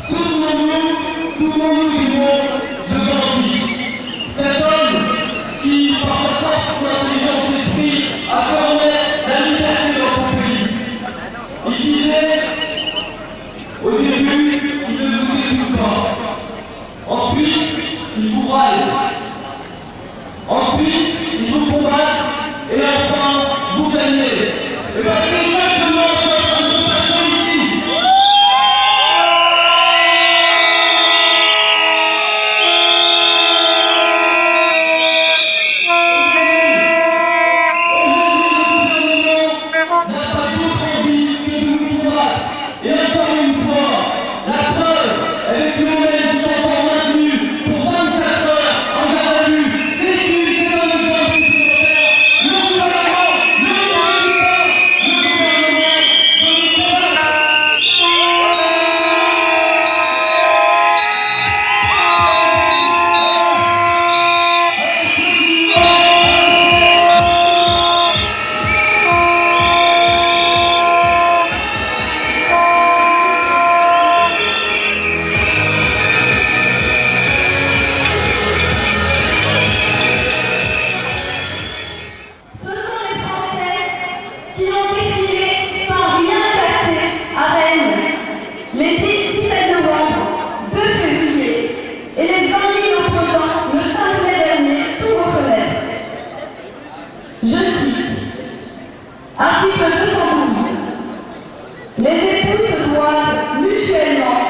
Souvenons-nous du nom de Gandhi, cet homme qui, par sa force ou intelligence d'esprit, a fait remettre la liberté dans son pays. Il disait, au début, il ne vous écoute pas. Ensuite, il vous braille. Ensuite, il vous combat. Et enfin, vous gagnez. Et bien, c'est exactement ce que nous faisons ici. Et encore une fois, la preuve, avec nous-mêmes, nous sommes maintenus pour 24 heures en garde à vue. C'est une mesure supplémentaire. Le gouvernement ne nous écoute pas. Le gouvernement veut nous combattre. Ce sont les Français qui ont défilé sans rien casser à Rennes les 17 novembre, 2 février et les 20 000 opposants le 5 mai dernier sous vos fenêtres. Je cite, article 212. Les époux se doivent mutuellement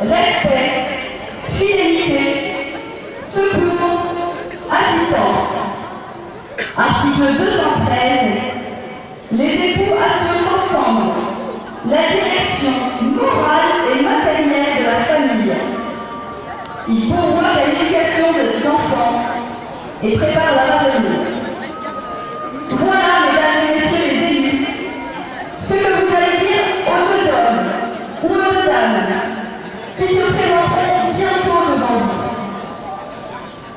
respect, fidélité, secours, assistance. Article 213. Les époux assurent ensemble la direction morale et matérielle de la famille. Ils pourvoient l'éducation des enfants et préparent leur avenir. Voilà, mesdames et messieurs les élus, ce que vous allez dire aux deux hommes ou aux deux dames qui se présenteront bientôt devant vous.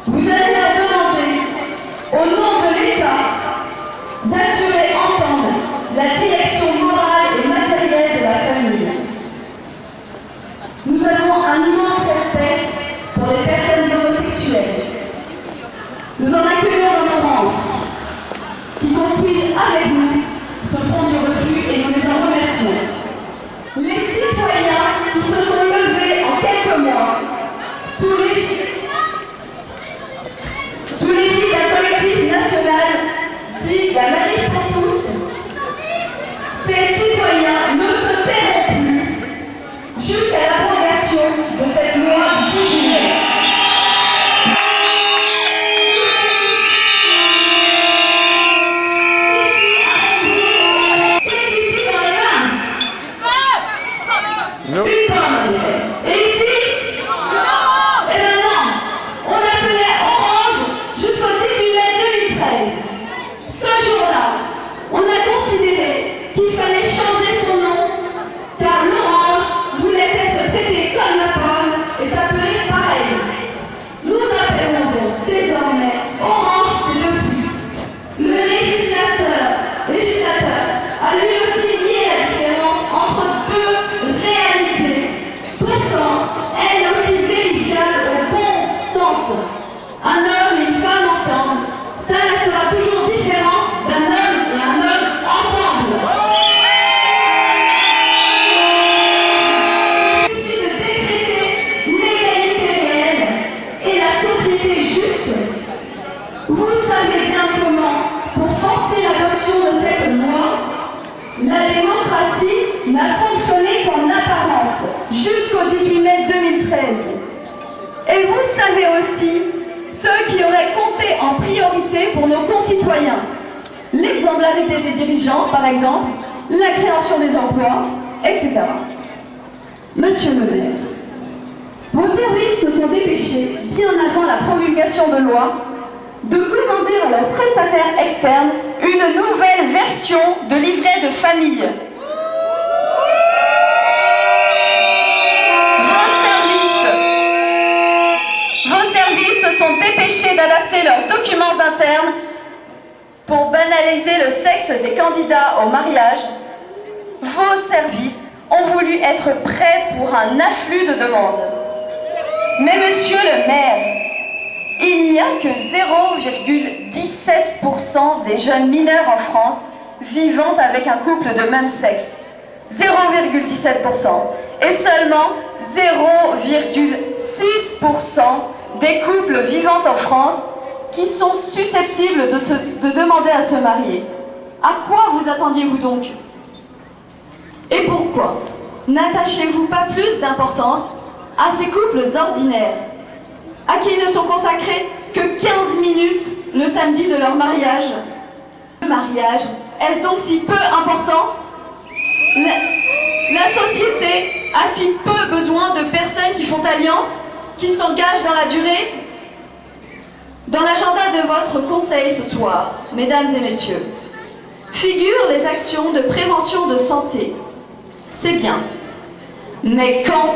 Vous allez leur demander, au nom de l'État, d'assurer ensemble la direction morale et matérielle de la famille. Nous avons un immense respect pour les personnes homosexuelles. Nous en accueillons dans nos rangs, qui construisent avec nous ce front du refus et nous les en remercions. Les citoyens qui se sont levés en quelques mois sous l'égide d'un collectif national dit la Manif pour tous, ces citoyens ne se tairont plus jusqu'à l'abrogation de cette loi du 18 mai. Qu'est-ce qui suffit dans les mains? Une pomme. Et ici? Eh bien non, on l'appelait Orange jusqu'au 18 mai 2013. Ce jour-là, on a considéré qu'il fallait changer son nom, car l'orange voulait être traité comme la pomme et s'appelait pareil. Nous appelons donc désormais Orange depuis. Le législateur a lui aussi nié la différence entre deux réalités, pourtant elle aussi vérifiable au bon sens. Un homme et une femme ensemble, ça restera toujours différent d'un homme et un homme ensemble. Il suffit de décréter l'égalité réelle et la société juste. Vous savez bien comment, pour forcer l'adoption de cette loi, la démocratie n'a fonctionné qu'en apparence jusqu'au 18 mai 2013. Et vous savez aussi ce qui aurait compté en priorité pour nos concitoyens. L'exemplarité des dirigeants, par exemple, la création des emplois, etc. Monsieur le maire, vos services se sont dépêchés, bien avant la promulgation de loi, de commander à leurs prestataires externes une nouvelle version de livret de famille. Vos services se sont dépêchés d'adapter leurs documents internes pour banaliser le sexe des candidats au mariage. Vos services ont voulu être prêts pour un afflux de demandes. Mais monsieur le maire, il n'y a que 0,17% des jeunes mineurs en France vivant avec un couple de même sexe. 0,17%. Et seulement 0,6% des couples vivant en France qui sont susceptibles de demander à se marier. À quoi vous attendiez-vous donc? Et pourquoi n'attachez-vous pas plus d'importance à ces couples ordinaires, à qui ne sont consacrés que 15 minutes le samedi de leur mariage? Le mariage, est-ce donc si peu important? La société a si peu besoin de personnes qui font alliance, qui s'engagent dans la durée. Dans l'agenda de votre conseil ce soir, mesdames et messieurs, figurent les actions de prévention de santé. C'est bien. Mais quand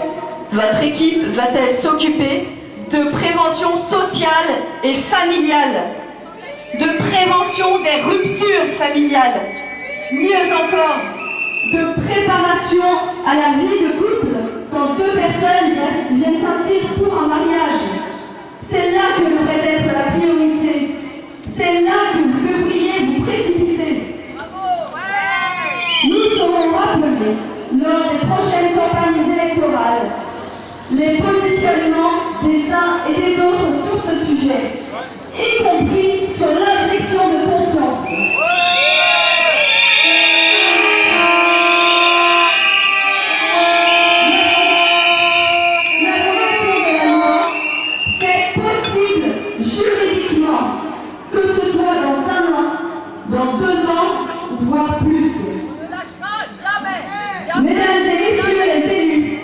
votre équipe va-t-elle s'occuper de prévention sociale et familiale, de prévention des ruptures familiales, mieux encore, de préparation à la vie de couple quand deux personnes viennent s'inscrire pour un mariage? C'est là que devrait être la priorité. C'est là que vous devriez vous précipiter. Nous serons rappelés lors des prochaines campagnes électorales les positionnements des uns et des autres sur ce sujet, y compris sur l'injection de conscience. L'approbation de la loi, c'est possible juridiquement, que ce soit dans 1 an, dans 2 ans, voire plus. Mesdames et messieurs les élus,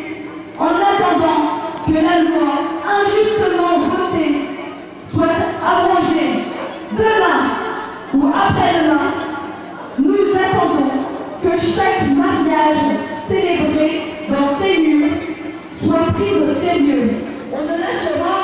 en attendant que la loi injustement votée soit abrogée demain ou après-demain, nous attendons que chaque mariage célébré dans ces lieux soit pris au sérieux. On ne lâchera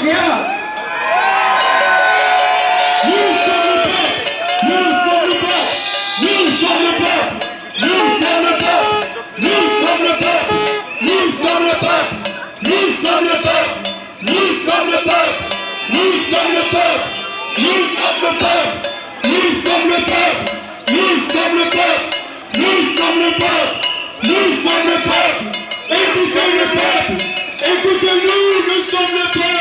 rien. Écoutez-nous, nous sommes le peuple.